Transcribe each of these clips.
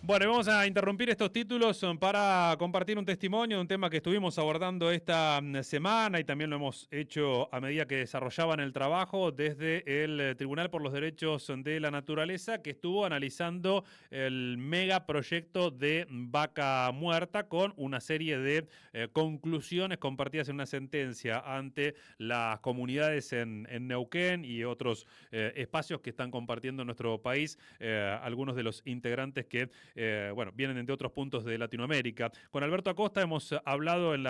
Bueno, vamos a interrumpir estos títulos para compartir un testimonio de un tema que estuvimos abordando esta semana y también lo hemos hecho a medida que desarrollaban el trabajo desde el Tribunal por los Derechos de la Naturaleza, que estuvo analizando el megaproyecto de Vaca Muerta con una serie de conclusiones compartidas en una sentencia ante las comunidades en Neuquén y otros espacios que están compartiendo en nuestro país, algunos de los integrantes que vienen de otros puntos de Latinoamérica. Con Alberto Acosta hemos hablado en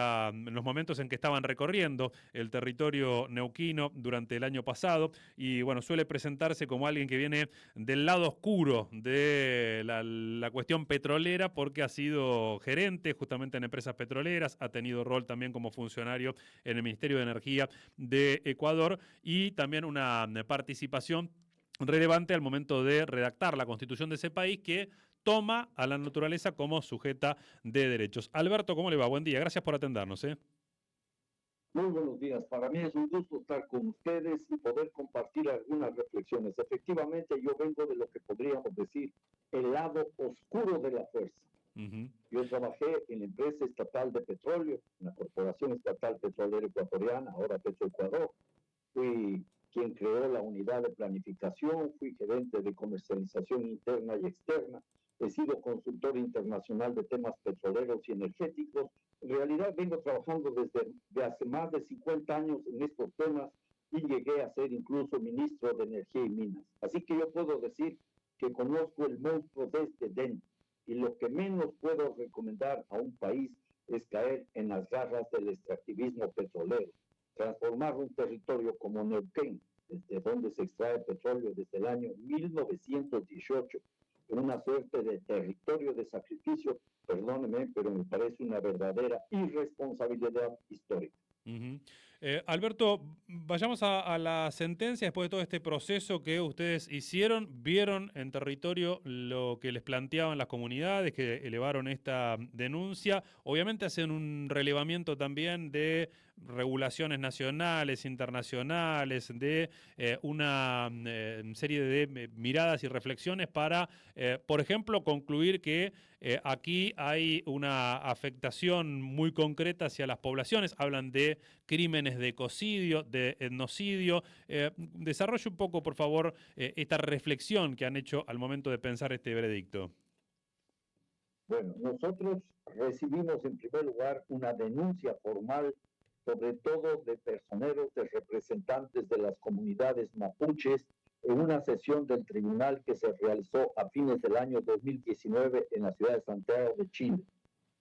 los momentos en que estaban recorriendo el territorio neuquino durante el año pasado y bueno, suele presentarse como alguien que viene del lado oscuro de la cuestión petrolera porque ha sido gerente justamente en empresas petroleras, ha tenido rol también como funcionario en el Ministerio de Energía de Ecuador y también una participación relevante al momento de redactar la constitución de ese país que toma a la naturaleza como sujeta de derechos. Alberto, ¿cómo le va? Buen día, gracias por atendernos. Muy buenos días. Para mí es un gusto estar con ustedes y poder compartir algunas reflexiones. Efectivamente, yo vengo de lo que podríamos decir el lado oscuro de la fuerza. Uh-huh. Yo trabajé en la empresa estatal de petróleo, en la Corporación Estatal Petrolera Ecuatoriana, ahora Petroecuador. Fui quien creó la unidad de planificación, fui gerente de comercialización interna y externa, he sido consultor internacional de temas petroleros y energéticos. En realidad vengo trabajando desde hace más de 50 años en estos temas y llegué a ser incluso ministro de Energía y Minas. Así que yo puedo decir que conozco el monstruo desde dentro y lo que menos puedo recomendar a un país es caer en las garras del extractivismo petrolero. Transformar un territorio como Neuquén, desde donde se extrae petróleo desde el año 1918, en una suerte de territorio de sacrificio, perdóneme, pero me parece una verdadera irresponsabilidad histórica. Uh-huh. Alberto, vayamos a la sentencia después de todo este proceso que ustedes hicieron, vieron en territorio lo que les planteaban las comunidades que elevaron esta denuncia, obviamente hacen un relevamiento también de regulaciones nacionales, internacionales, de una serie de miradas y reflexiones para, por ejemplo, concluir que aquí hay una afectación muy concreta hacia las poblaciones, hablan de crímenes de ecocidio, de etnocidio. Desarrolle un poco, por favor, esta reflexión que han hecho al momento de pensar este veredicto. Bueno, nosotros recibimos en primer lugar una denuncia formal, sobre todo de personeros, de representantes de las comunidades mapuches, en una sesión del tribunal que se realizó a fines del año 2019 en la ciudad de Santiago de Chile.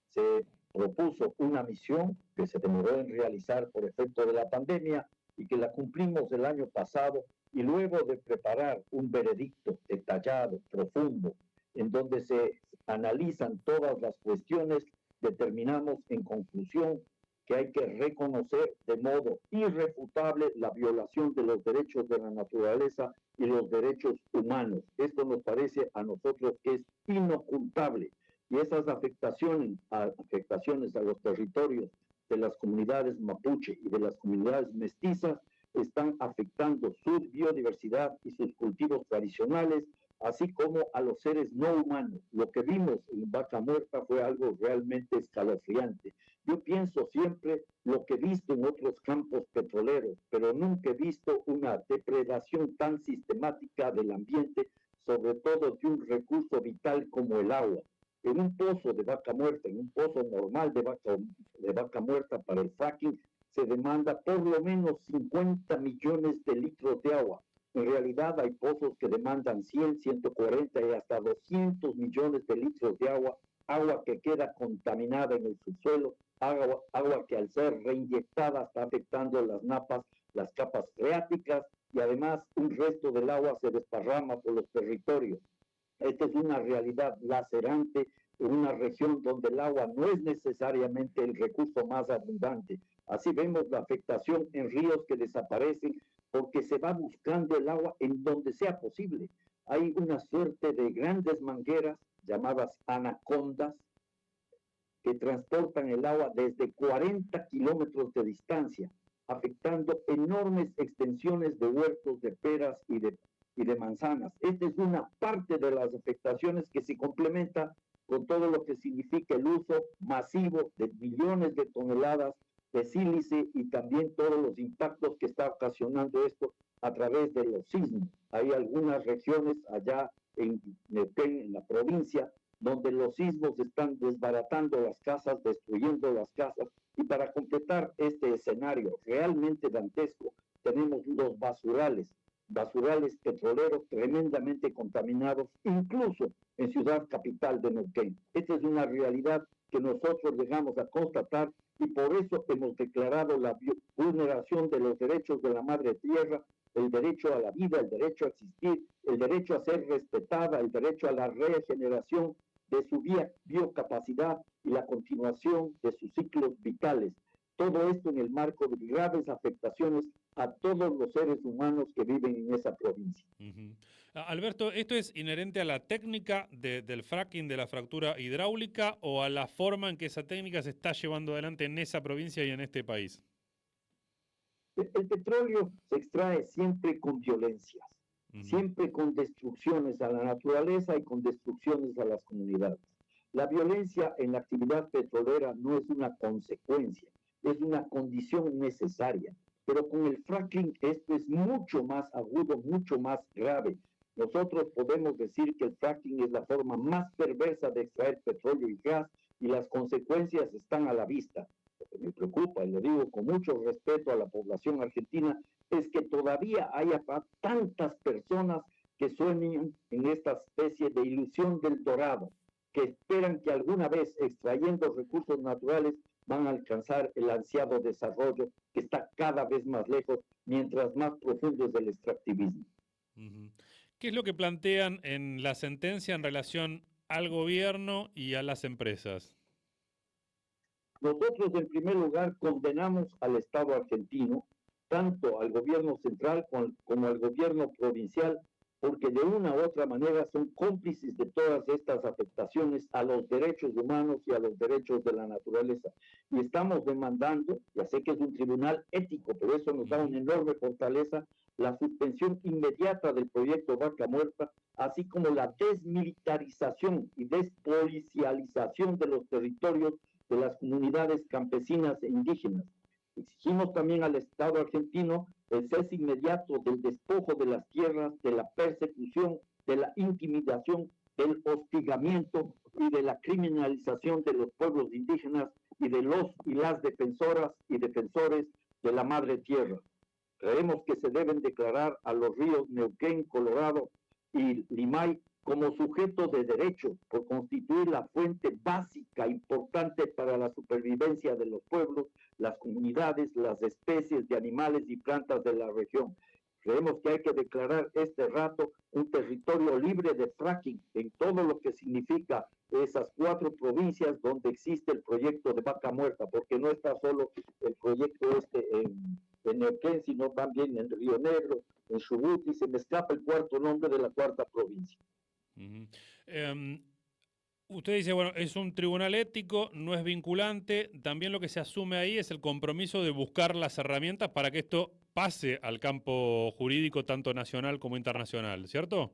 Se propuso una misión que se demoró en realizar por efecto de la pandemia y que la cumplimos el año pasado, y luego de preparar un veredicto detallado, profundo, en donde se analizan todas las cuestiones, determinamos en conclusión que hay que reconocer de modo irrefutable la violación de los derechos de la naturaleza y los derechos humanos. Esto nos parece a nosotros que es inocultable, y esas afectaciones a los territorios de las comunidades mapuche y de las comunidades mestizas están afectando su biodiversidad y sus cultivos tradicionales, así como a los seres no humanos. Lo que vimos en Vaca Muerta fue algo realmente escalofriante. Yo pienso siempre lo que he visto en otros campos petroleros, pero nunca he visto una depredación tan sistemática del ambiente, sobre todo de un recurso vital como el agua. En un pozo de vaca muerta, en un pozo normal de vaca muerta para el fracking, se demanda por lo menos 50 millones de litros de agua. En realidad hay pozos que demandan 100, 140 y hasta 200 millones de litros de agua, agua que queda contaminada en el subsuelo, agua que al ser reinyectada está afectando las napas, las capas freáticas, y además un resto del agua se desparrama por los territorios. Esta es una realidad lacerante en una región donde el agua no es necesariamente el recurso más abundante. Así vemos la afectación en ríos que desaparecen porque se va buscando el agua en donde sea posible. Hay una suerte de grandes mangueras llamadas anacondas que transportan el agua desde 40 kilómetros de distancia, afectando enormes extensiones de huertos de peras y de y de manzanas. Esta es una parte de las afectaciones que se complementa con todo lo que significa el uso masivo de millones de toneladas de sílice y también todos los impactos que está ocasionando esto a través de los sismos. Hay algunas regiones allá en Neuquén, en la provincia, donde los sismos están desbaratando las casas, destruyendo las casas. Y para completar este escenario realmente dantesco, tenemos los basurales petroleros tremendamente contaminados, incluso en Ciudad Capital de Neuquén. Esta es una realidad que nosotros llegamos a constatar y por eso hemos declarado la vulneración de los derechos de la madre tierra, el derecho a la vida, el derecho a existir, el derecho a ser respetada, el derecho a la regeneración de su biocapacidad y la continuación de sus ciclos vitales. Todo esto en el marco de graves afectaciones a todos los seres humanos que viven en esa provincia. Alberto, ¿esto es inherente a la técnica del fracking, de la fractura hidráulica, o a la forma en que esa técnica se está llevando adelante en esa provincia y en este país? El petróleo se extrae siempre con violencias, siempre con destrucciones a la naturaleza y con destrucciones a las comunidades. La violencia en la actividad petrolera no es una consecuencia, es una condición necesaria. Pero con el fracking esto es mucho más agudo, mucho más grave. Nosotros podemos decir que el fracking es la forma más perversa de extraer petróleo y gas y las consecuencias están a la vista. Lo que me preocupa, y lo digo con mucho respeto a la población argentina, es que todavía haya tantas personas que sueñan en esta especie de ilusión del dorado, que esperan que alguna vez extrayendo recursos naturales van a alcanzar el ansiado desarrollo que está cada vez más lejos mientras más profundo es el extractivismo. ¿Qué es lo que plantean en la sentencia en relación al gobierno y a las empresas? Nosotros, en primer lugar, condenamos al Estado argentino, tanto al gobierno central como al gobierno provincial, porque de una u otra manera son cómplices de todas estas afectaciones a los derechos humanos y a los derechos de la naturaleza. Y estamos demandando, ya sé que es un tribunal ético, pero eso nos da una enorme fortaleza, la suspensión inmediata del proyecto Vaca Muerta, así como la desmilitarización y despolicialización de los territorios de las comunidades campesinas e indígenas. Exigimos también al Estado argentino el cese inmediato del despojo de las tierras, de la persecución, de la intimidación, del hostigamiento y de la criminalización de los pueblos indígenas y de los y las defensoras y defensores de la madre tierra. Creemos que se deben declarar a los ríos Neuquén, Colorado y Limay como sujeto de derecho por constituir la fuente básica importante para la supervivencia de los pueblos, las comunidades, las especies de animales y plantas de la región. Creemos que hay que declarar este rato un territorio libre de fracking en todo lo que significa esas 4 provincias donde existe el proyecto de Vaca Muerta, porque no está solo el proyecto en Neuquén, sino también en Río Negro, en Chubut, y se me escapa el 4º nombre de la 4ª provincia. Usted dice, bueno, es un tribunal ético, no es vinculante. También lo que se asume ahí es el compromiso de buscar las herramientas para que esto pase al campo jurídico tanto nacional como internacional, ¿cierto?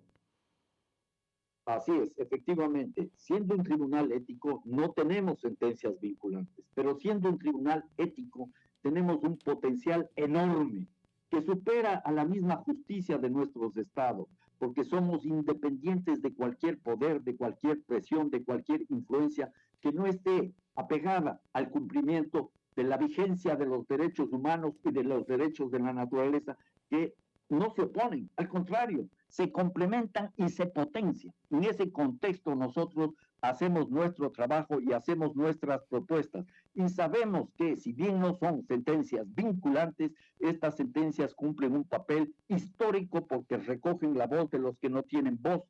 Así es, efectivamente. Siendo un tribunal ético, no tenemos sentencias vinculantes, pero siendo un tribunal ético, tenemos un potencial enorme que supera a la misma justicia de nuestros estados, porque somos independientes de cualquier poder, de cualquier presión, de cualquier influencia que no esté apegada al cumplimiento de la vigencia de los derechos humanos y de los derechos de la naturaleza, que no se oponen, al contrario, se complementan y se potencian. En ese contexto nosotros hacemos nuestro trabajo y hacemos nuestras propuestas. Y sabemos que si bien no son sentencias vinculantes, estas sentencias cumplen un papel histórico porque recogen la voz de los que no tienen voz,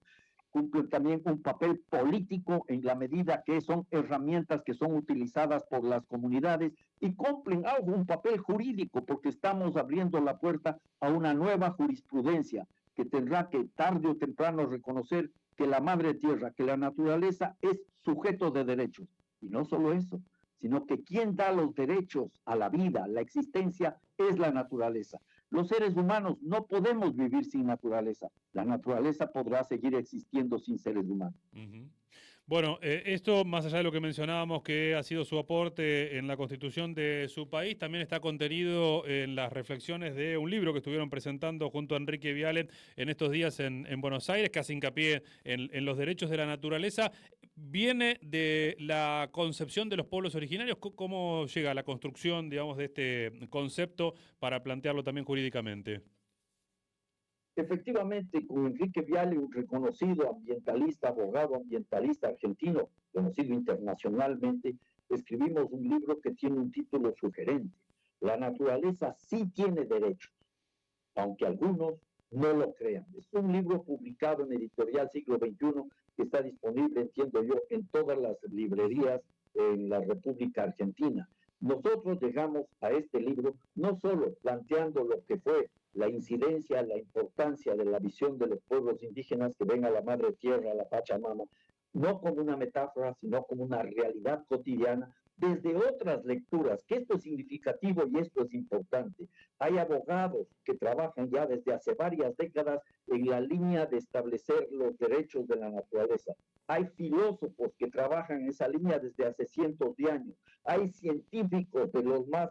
cumplen también un papel político en la medida que son herramientas que son utilizadas por las comunidades y cumplen un papel jurídico porque estamos abriendo la puerta a una nueva jurisprudencia que tendrá que tarde o temprano reconocer que la madre tierra, que la naturaleza es sujeto de derechos. Y no solo eso, sino que quien da los derechos a la vida, a la existencia, es la naturaleza. Los seres humanos no podemos vivir sin naturaleza. La naturaleza podrá seguir existiendo sin seres humanos. Ujú. Bueno, esto, más allá de lo que mencionábamos, que ha sido su aporte en la constitución de su país, también está contenido en las reflexiones de un libro que estuvieron presentando junto a Enrique Viale en estos días en Buenos Aires, que hace hincapié en los derechos de la naturaleza. ¿Viene de la concepción de los pueblos originarios? ¿Cómo llega a la construcción, digamos, de este concepto para plantearlo también jurídicamente? Efectivamente, con Enrique Viale, un reconocido ambientalista, abogado ambientalista argentino, conocido internacionalmente, escribimos un libro que tiene un título sugerente. La naturaleza sí tiene derechos, aunque algunos no lo crean. Es un libro publicado en Editorial Siglo XXI que está disponible, entiendo yo, en todas las librerías en la República Argentina. Nosotros llegamos a este libro no solo planteando lo que fue la incidencia, la importancia de la visión de los pueblos indígenas que ven a la madre tierra, a la Pachamama, no como una metáfora, sino como una realidad cotidiana, desde otras lecturas, que esto es significativo y esto es importante. Hay abogados que trabajan ya desde hace varias décadas en la línea de establecer los derechos de la naturaleza. Hay filósofos que trabajan en esa línea desde hace cientos de años. Hay científicos de los más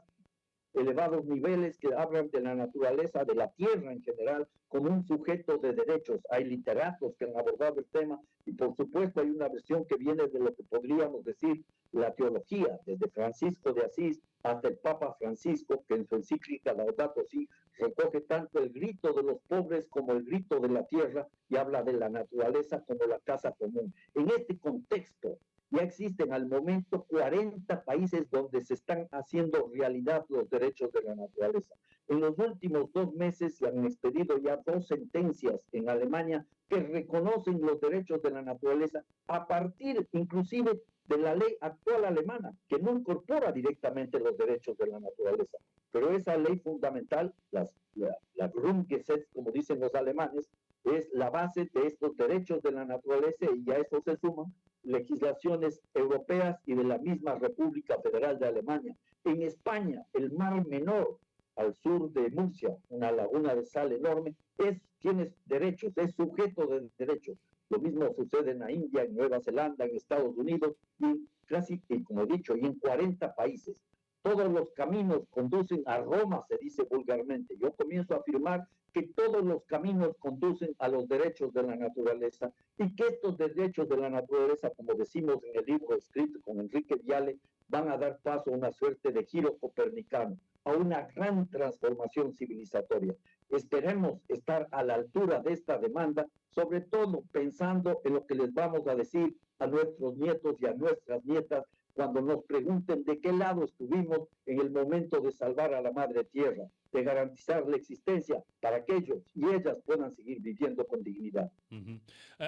elevados niveles que hablan de la naturaleza, de la tierra en general, como un sujeto de derechos. Hay literatos que han abordado el tema y por supuesto hay una versión que viene de lo que podríamos decir la teología, desde Francisco de Asís hasta el Papa Francisco, que en su encíclica Laudato Si recoge tanto el grito de los pobres como el grito de la tierra y habla de la naturaleza como la casa común. En este contexto, ya existen al momento 40 países donde se están haciendo realidad los derechos de la naturaleza. En los últimos 2 meses se han expedido ya 2 sentencias en Alemania que reconocen los derechos de la naturaleza a partir inclusive de la ley actual alemana, que no incorpora directamente los derechos de la naturaleza. Pero esa ley fundamental, la Grundgesetz, como dicen los alemanes, es la base de estos derechos de la naturaleza y a eso se suman legislaciones europeas y de la misma República Federal de Alemania. En España, el Mar Menor, al sur de Murcia, una laguna de sal enorme, tiene derechos, es sujeto de derechos. Lo mismo sucede en la India, en Nueva Zelanda, en Estados Unidos, y casi, como he dicho, y en 40 países. Todos los caminos conducen a Roma, se dice vulgarmente. Yo comienzo a afirmar que todos los caminos conducen a los derechos de la naturaleza y que estos derechos de la naturaleza, como decimos en el libro escrito con Enrique Viale, van a dar paso a una suerte de giro copernicano, a una gran transformación civilizatoria. Esperemos estar a la altura de esta demanda, sobre todo pensando en lo que les vamos a decir a nuestros nietos y a nuestras nietas cuando nos pregunten de qué lado estuvimos en el momento de salvar a la madre tierra, de garantizar la existencia para que ellos y ellas puedan seguir viviendo con dignidad.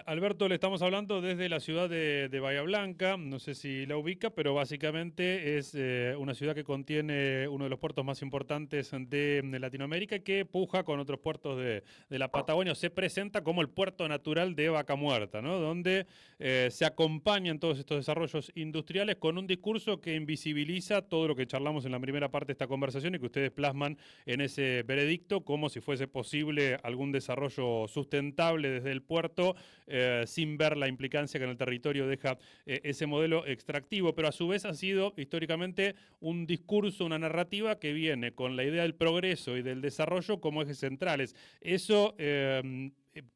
Alberto, le estamos hablando desde la ciudad de Bahía Blanca, no sé si la ubica, pero básicamente es una ciudad que contiene uno de los puertos más importantes de Latinoamérica y que puja con otros puertos de la Patagonia, se presenta como el puerto natural de Vaca Muerta, ¿no? Donde se acompañan todos estos desarrollos industriales con un discurso que invisibiliza todo lo que charlamos en la primera parte de esta conversación y que ustedes plasman en ese veredicto como si fuese posible algún desarrollo sustentable desde el puerto sin ver la implicancia que en el territorio deja ese modelo extractivo, pero a su vez ha sido históricamente un discurso, una narrativa que viene con la idea del progreso y del desarrollo como ejes centrales. Eso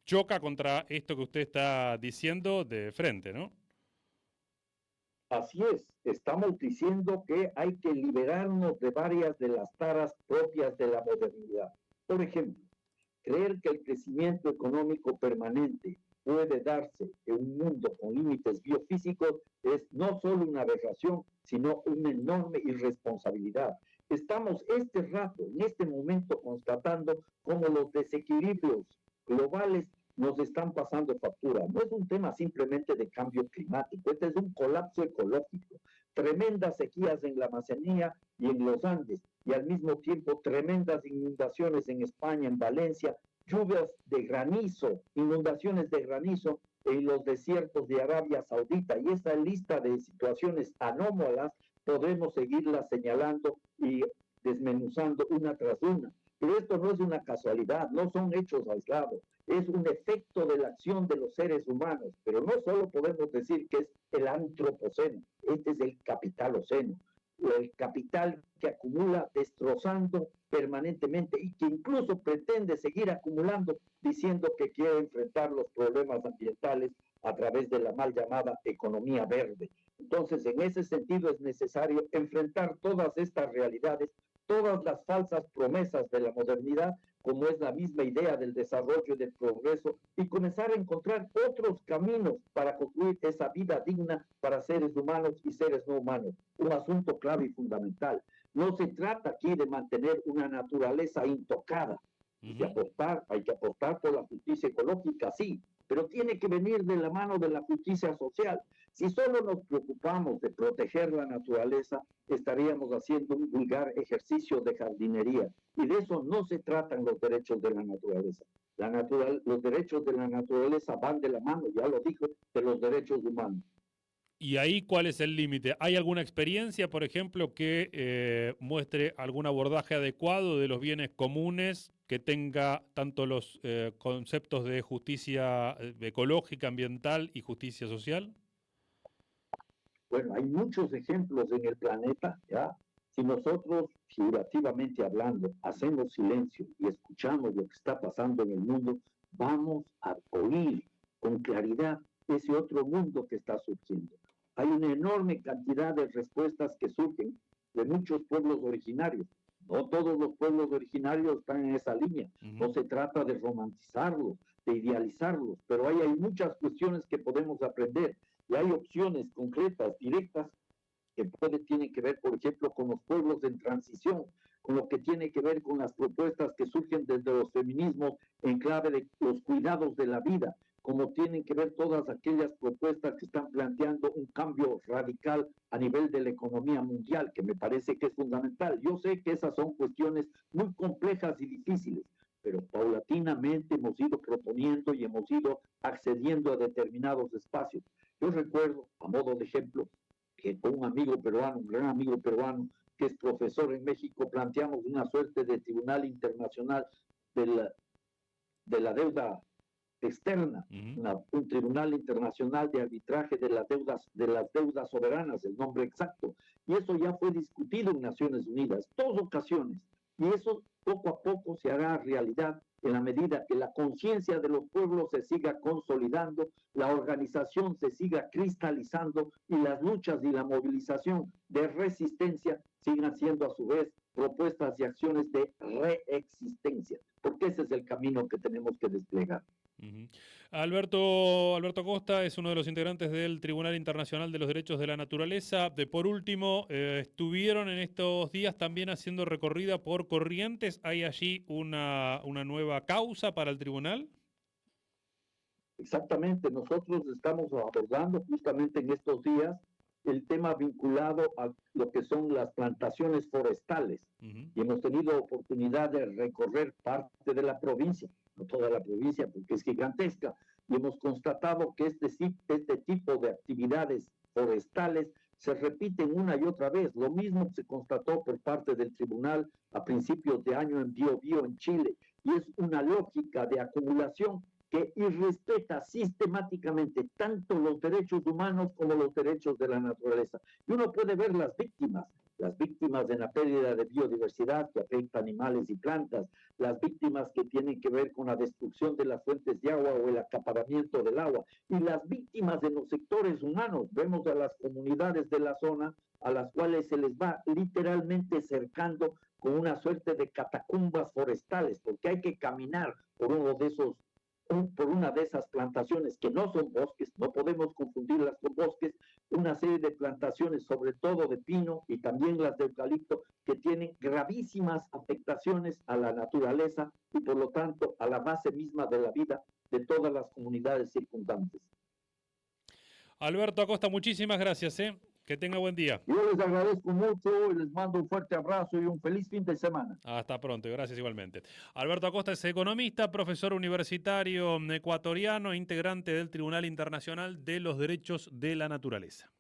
choca contra esto que usted está diciendo de frente, ¿no? Así es, estamos diciendo que hay que liberarnos de varias de las taras propias de la modernidad. Por ejemplo, creer que el crecimiento económico permanente puede darse en un mundo con límites biofísicos es no solo una aberración, sino una enorme irresponsabilidad. Estamos este rato, en este momento, constatando cómo los desequilibrios globales nos están pasando factura. No es un tema simplemente de cambio climático, este es un colapso ecológico. Tremendas sequías en la Amazonía y en los Andes, y al mismo tiempo tremendas inundaciones en España, en Valencia, lluvias de granizo, inundaciones de granizo en los desiertos de Arabia Saudita. Y esa lista de situaciones anómalas podremos seguirla señalando y desmenuzando una tras una. Pero esto no es una casualidad, no son hechos aislados, es un efecto de la acción de los seres humanos. Pero no solo podemos decir que es el antropoceno, este es el capitaloceno, el capital que acumula destrozando permanentemente y que incluso pretende seguir acumulando diciendo que quiere enfrentar los problemas ambientales a través de la mal llamada economía verde. Entonces, en ese sentido es necesario enfrentar todas estas realidades, todas las falsas promesas de la modernidad, como es la misma idea del desarrollo y del progreso, y comenzar a encontrar otros caminos para construir esa vida digna para seres humanos y seres no humanos. Un asunto clave y fundamental. No se trata aquí de mantener una naturaleza intocada. Hay que apostar por la justicia ecológica, sí, pero tiene que venir de la mano de la justicia social. Si solo nos preocupamos de proteger la naturaleza, estaríamos haciendo un vulgar ejercicio de jardinería. Y de eso no se tratan los derechos de la naturaleza. Los derechos de la naturaleza van de la mano, ya lo dijo, de los derechos humanos. ¿Y ahí cuál es el límite? ¿Hay alguna experiencia, por ejemplo, que muestre algún abordaje adecuado de los bienes comunes que tenga tanto los conceptos de justicia ecológica, ambiental y justicia social? Bueno, hay muchos ejemplos en el planeta, ¿ya? Si nosotros, figurativamente hablando, hacemos silencio y escuchamos lo que está pasando en el mundo, vamos a oír con claridad ese otro mundo que está surgiendo. Hay una enorme cantidad de respuestas que surgen de muchos pueblos originarios. No todos los pueblos originarios están en esa línea. No se trata de romantizarlos, de idealizarlos, pero hay muchas cuestiones que podemos aprender y hay opciones concretas, directas, que tienen que ver, por ejemplo, con los pueblos en transición, con lo que tiene que ver con las propuestas que surgen desde los feminismos en clave de los cuidados de la vida, como tienen que ver todas aquellas propuestas que están planteando un cambio radical a nivel de la economía mundial, que me parece que es fundamental. Yo sé que esas son cuestiones muy complejas y difíciles, pero paulatinamente hemos ido proponiendo y hemos ido accediendo a determinados espacios. Yo recuerdo, a modo de ejemplo, que con un amigo peruano, un gran amigo peruano, que es profesor en México, planteamos una suerte de tribunal internacional de la deuda externa, un tribunal internacional de arbitraje de las deudas soberanas, el nombre exacto. Y eso ya fue discutido en Naciones Unidas, dos ocasiones. Y eso poco a poco se hará realidad en la medida que la conciencia de los pueblos se siga consolidando, la organización se siga cristalizando y las luchas y la movilización de resistencia sigan siendo a su vez propuestas y acciones de reexistencia, porque ese es el camino que tenemos que desplegar. Alberto Costa es uno de los integrantes del Tribunal Internacional de los Derechos de la Naturaleza. Por último, estuvieron en estos días también haciendo recorrida por Corrientes. ¿Hay allí una nueva causa para el tribunal? Exactamente, nosotros estamos abordando justamente en estos días el tema vinculado a lo que son las plantaciones forestales. Y hemos tenido oportunidad de recorrer parte de la provincia, no toda la provincia porque es gigantesca, y hemos constatado que este tipo de actividades forestales se repiten una y otra vez. Lo mismo se constató por parte del tribunal a principios de año en Biobío, en Chile, y es una lógica de acumulación que irrespeta sistemáticamente tanto los derechos humanos como los derechos de la naturaleza. Y uno puede ver las víctimas de la pérdida de biodiversidad que afecta a animales y plantas, las víctimas que tienen que ver con la destrucción de las fuentes de agua o el acaparamiento del agua, y las víctimas de los sectores humanos. Vemos a las comunidades de la zona a las cuales se les va literalmente cercando con una suerte de catacumbas forestales, porque hay que caminar por una de esas plantaciones que no son bosques, no podemos confundirlas con bosques, una serie de plantaciones, sobre todo de pino y también las de eucalipto, que tienen gravísimas afectaciones a la naturaleza y por lo tanto a la base misma de la vida de todas las comunidades circundantes. Alberto Acosta, muchísimas gracias. Que tenga buen día. Yo les agradezco mucho y les mando un fuerte abrazo y un feliz fin de semana. Hasta pronto, gracias igualmente. Alberto Acosta es economista, profesor universitario ecuatoriano, integrante del Tribunal Internacional de los Derechos de la Naturaleza.